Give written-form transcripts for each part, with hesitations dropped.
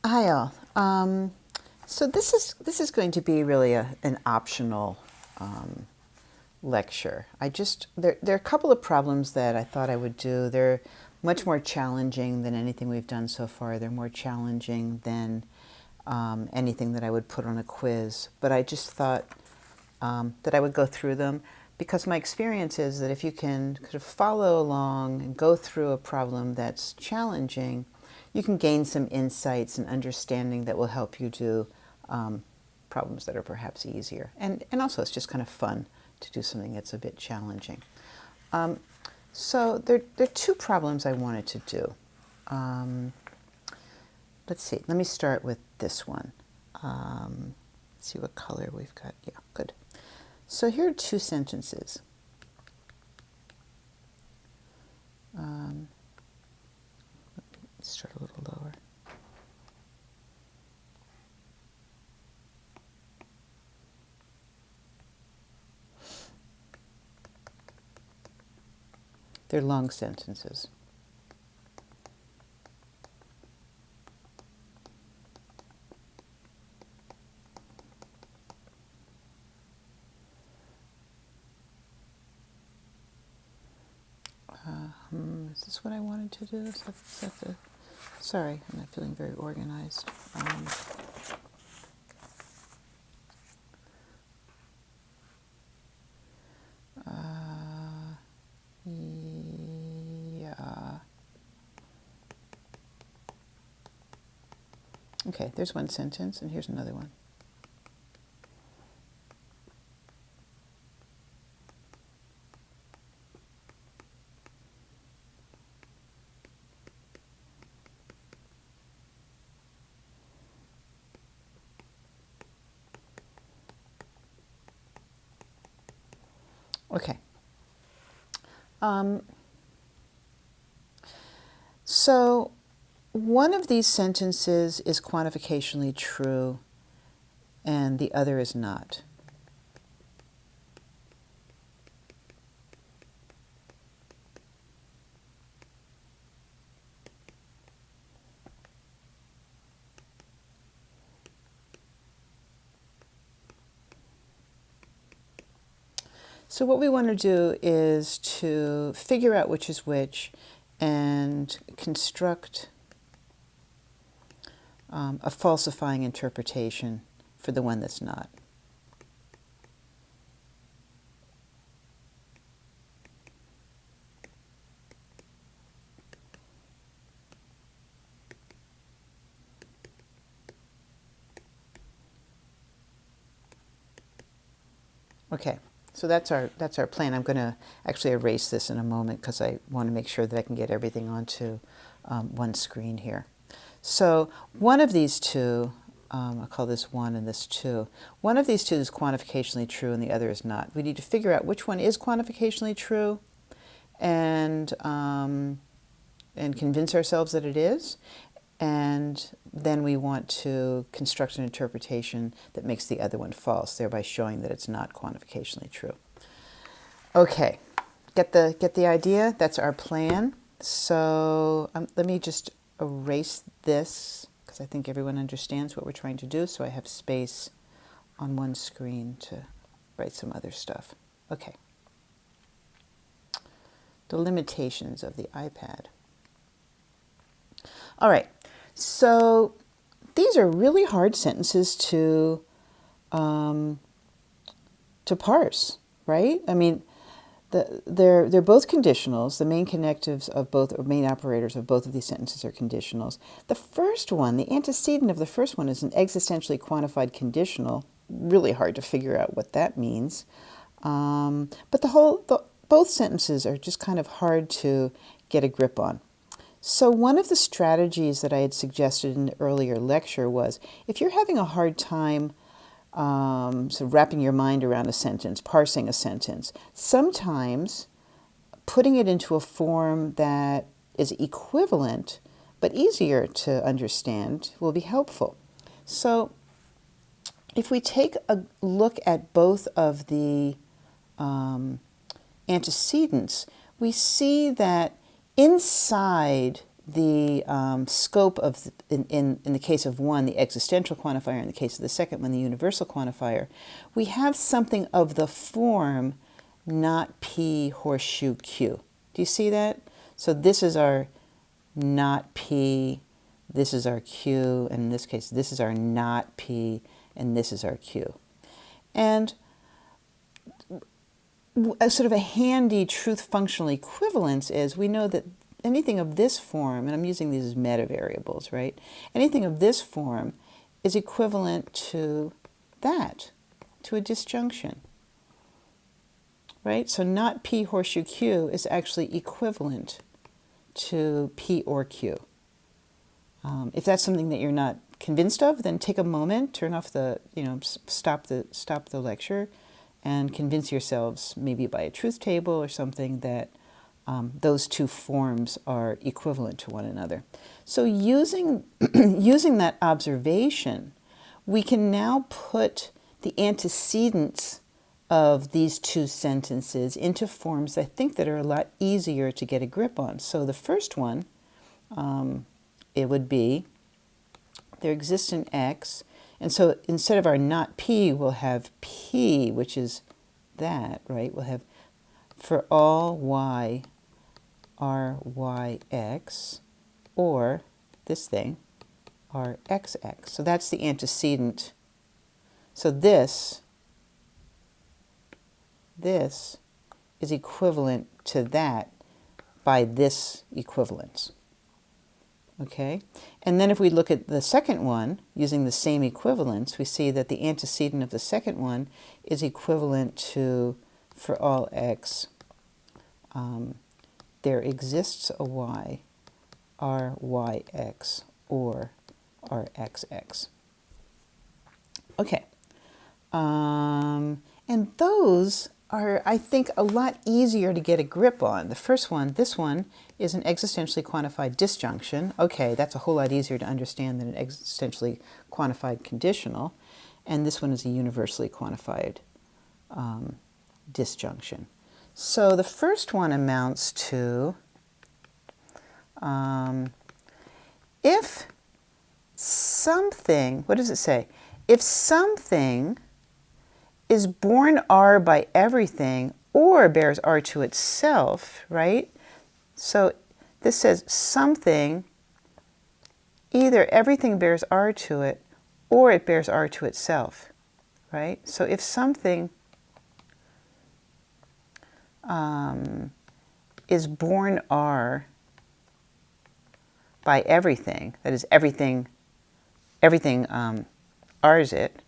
Hi all. So this is going to be really an optional lecture. There are a couple of problems that I thought I would do. They're much more challenging than anything we've done so far. They're more challenging than anything that I would put on a quiz. But I just thought that I would go through them because my experience is that if you can kind of follow along and go through a problem that's challenging, you can gain some insights and understanding that will help you do problems that are perhaps easier. And also, it's just kind of fun to do something that's a bit challenging. So there are two problems I wanted to do. Let's see. Let me start with this one. See what color we've got. Yeah, good. So here are two sentences. Let's start a little lower. They're long sentences. Is this what I wanted to do? Is that the... Sorry, I'm not feeling very organized. Yeah. Okay, there's one sentence, and here's another one. Okay. So one of these sentences is quantificationally true, and the other is not. So what we want to do is to figure out which is which and construct a falsifying interpretation for the one that's not. Okay, so that's our plan. I'm going to actually erase this in a moment because I want to make sure that I can get everything onto one screen here. So one of these two, I'll call this 1 and this 2. One of these two is quantificationally true and the other is not. We need to figure out which one is quantificationally true and convince ourselves that it is. And then we want to construct an interpretation that makes the other one false, thereby showing that it's not quantificationally true. Okay, get the idea? That's our plan. So let me just erase this because I think everyone understands what we're trying to do. So I have space on one screen to write some other stuff. Okay. The limitations of the iPad. All right. So these are really hard sentences to parse, right? I mean, they're both conditionals. The main connectives of both, or main operators of both of these sentences are conditionals. The first one, the antecedent of the first one, is an existentially quantified conditional. Really hard to figure out what that means. But both sentences are just kind of hard to get a grip on. So one of the strategies that I had suggested in the earlier lecture was, if you're having a hard time sort of wrapping your mind around a sentence, parsing a sentence, sometimes putting it into a form that is equivalent but easier to understand will be helpful. So if we take a look at both of the antecedents, we see that inside the scope of, in the case of one, the existential quantifier, in the case of the second one, the universal quantifier, we have something of the form not P horseshoe Q. Do you see that? So this is our not P, this is our Q, and in this case, this is our not P, and this is our Q. And a sort of a handy truth functional equivalence is we know that anything of this form, and I'm using these as meta variables, right? Anything of this form is equivalent to that, to a disjunction, right? So not P horseshoe Q is actually equivalent to P or Q. If that's something that you're not convinced of, then take a moment, turn off the, stop the lecture, and convince yourselves, maybe by a truth table or something, that those two forms are equivalent to one another. So using that observation, we can now put the antecedents of these two sentences into forms I think that are a lot easier to get a grip on. So the first one, it would be, there exists an X, and so instead of our not P, we'll have P, which is that, right? We'll have for all Y are YX, or this thing, are XX. So that's the antecedent. So this is equivalent to that by this equivalence. Okay? And then if we look at the second one, using the same equivalence, we see that the antecedent of the second one is equivalent to, for all x, there exists a y, ryx, or rxx. Okay. And those are, I think, a lot easier to get a grip on. The first one, this one, is an existentially quantified disjunction. Okay, that's a whole lot easier to understand than an existentially quantified conditional. And this one is a universally quantified disjunction. So the first one amounts to, if something, what does it say? If something is born R by everything or bears R to itself, right? So this says something, either everything bears R to it or it bears R to itself, right? So if something is born R by everything, that is everything R's it,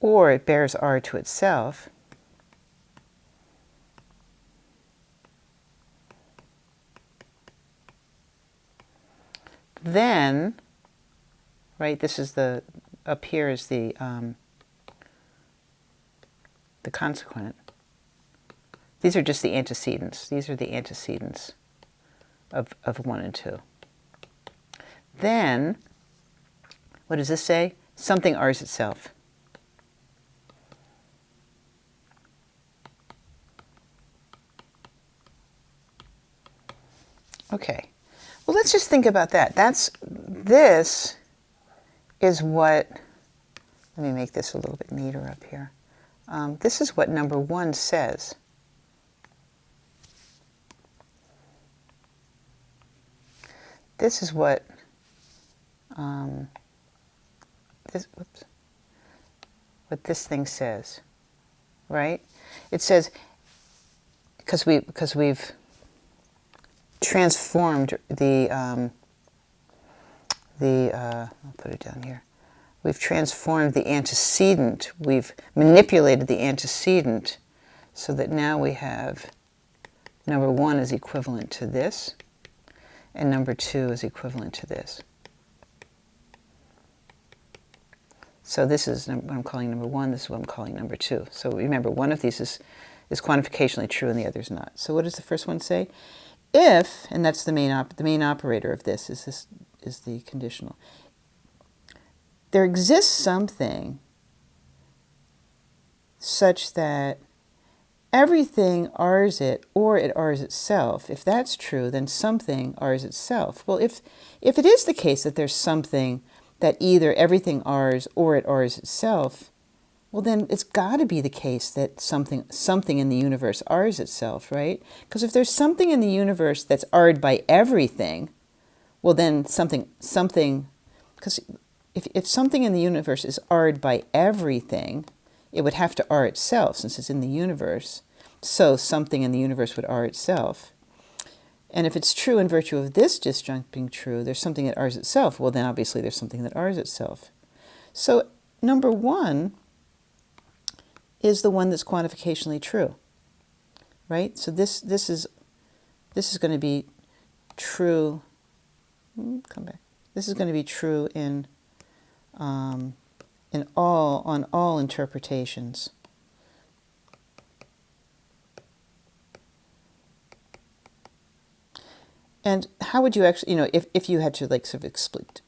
or it bears R to itself, then, right, this is the, up here is the consequent. These are just the antecedents. These are the antecedents of 1 and 2. Then, what does this say? Something R's itself. Okay, well, let's just think about that. This is what, let me make this a little bit neater up here. This is what number 1 says. This is what, what this thing says, right? It says, because we've transformed I'll put it down here. We've transformed the antecedent. We've manipulated the antecedent so that now we have number 1 is equivalent to this, and number 2 is equivalent to this. So this is what I'm calling number 1, this is what I'm calling number 2. So remember, one of these is quantificationally true and the other is not. So what does the first one say? If, and that's the main operator of this is the conditional. There exists something such that everything R's it or it R's itself. If that's true, then something R's itself. Well, if it is the case that there's something that either everything R's or it R's itself, well, then it's got to be the case that something in the universe R's itself, right? Because if there's something in the universe that's R'd by everything, well, then because if something in the universe is R'd by everything, it would have to R itself since it's in the universe. So something in the universe would R itself. And if it's true in virtue of this disjunct being true, there's something that R's itself. Well, then obviously there's something that R's itself. So number one is the one that's quantificationally true, right? So this is going to be true. Come back. This is going to be true on all interpretations. And how would you actually, if you had to sort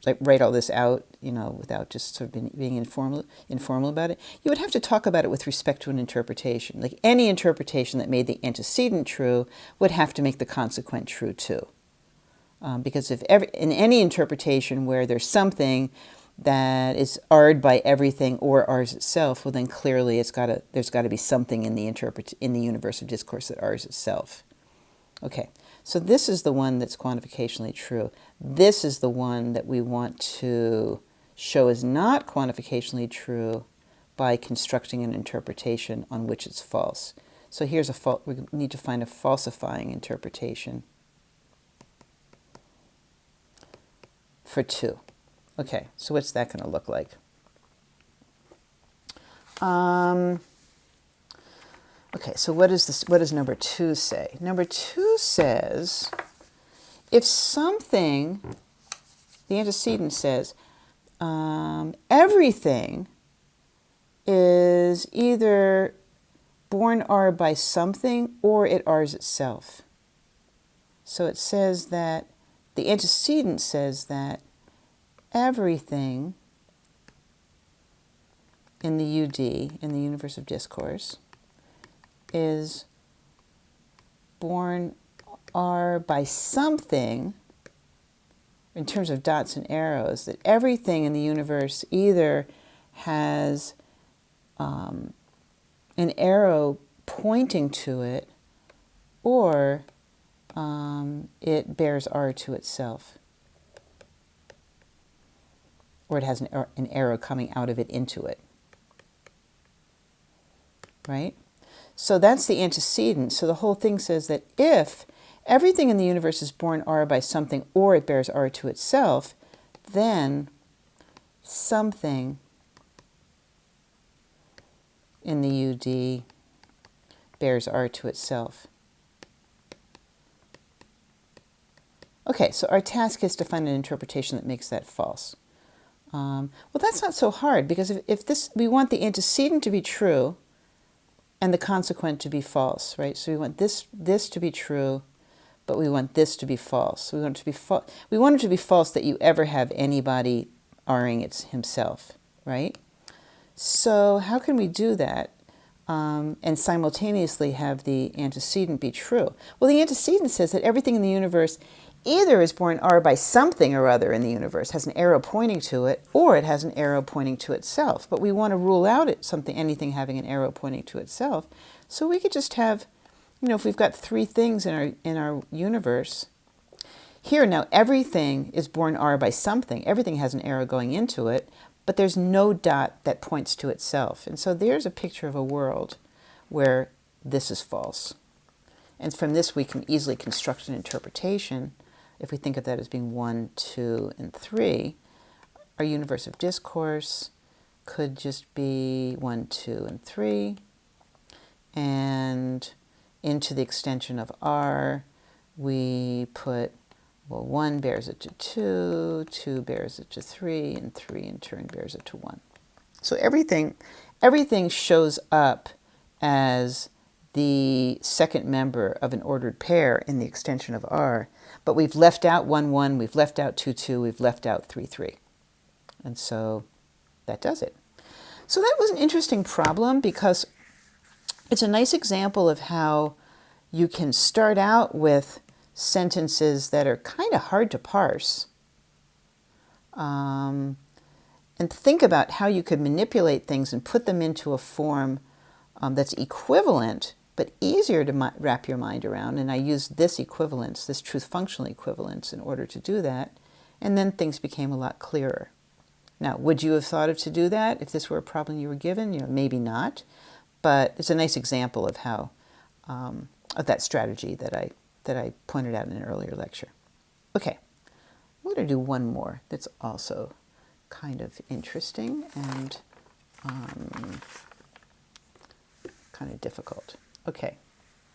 of write all this out, without just sort of being informal about it, you would have to talk about it with respect to an interpretation. Like any interpretation that made the antecedent true would have to make the consequent true too. Because in any interpretation where there's something that is R'd by everything or R's itself, well then clearly there's got to be something in the universe of discourse that R's itself. Okay, so this is the one that's quantificationally true. This is the one that we want to show is not quantificationally true by constructing an interpretation on which it's false. So here's we need to find a falsifying interpretation for 2. Okay, so what's that going to look like? Okay, so what does number 2 say? Number 2 says, if something, the antecedent says, everything is either born R by something or it R's itself. So it says that, the antecedent says that everything in the UD, in the universe of discourse, is born R by something, in terms of dots and arrows, that everything in the universe either has an arrow pointing to it or it bears R to itself. Or it has an arrow coming out of it into it. Right? So that's the antecedent. So the whole thing says that if everything in the universe is born R by something or it bears R to itself, then something in the UD bears R to itself. Okay, so our task is to find an interpretation that makes that false. Well, that's not so hard, because if we want the antecedent to be true and the consequent to be false, right? So we want this to be true, but we want this to be false. We want it to be false that you ever have anybody R-ing himself, right? So how can we do that and simultaneously have the antecedent be true? Well, the antecedent says that everything in the universe either is born R by something or other in the universe, has an arrow pointing to it, or it has an arrow pointing to itself. But we want to rule out anything having an arrow pointing to itself. So we could just have, if we've got 3 things in our universe, here now everything is born R by something. Everything has an arrow going into it, but there's no dot that points to itself. And so there's a picture of a world where this is false. And from this we can easily construct an interpretation. If we think of that as being 1, 2, and 3, our universe of discourse could just be 1, 2, and 3. And into the extension of R, we put, 1 bears it to 2, 2 bears it to 3, and 3 in turn bears it to 1. So everything shows up as the second member of an ordered pair in the extension of R, but we've left out 1, 1, we've left out 2, 2, we've left out 3, 3. And so that does it. So that was an interesting problem because it's a nice example of how you can start out with sentences that are kind of hard to parse, and think about how you could manipulate things and put them into a form that's equivalent but easier to wrap your mind around. And I used this equivalence, this truth functional equivalence, in order to do that. And then things became a lot clearer. Now, would you have thought of to do that if this were a problem you were given? Maybe not. But it's a nice example of how of that strategy that I pointed out in an earlier lecture. Okay, I'm going to do one more that's also kind of interesting and kind of difficult. Okay,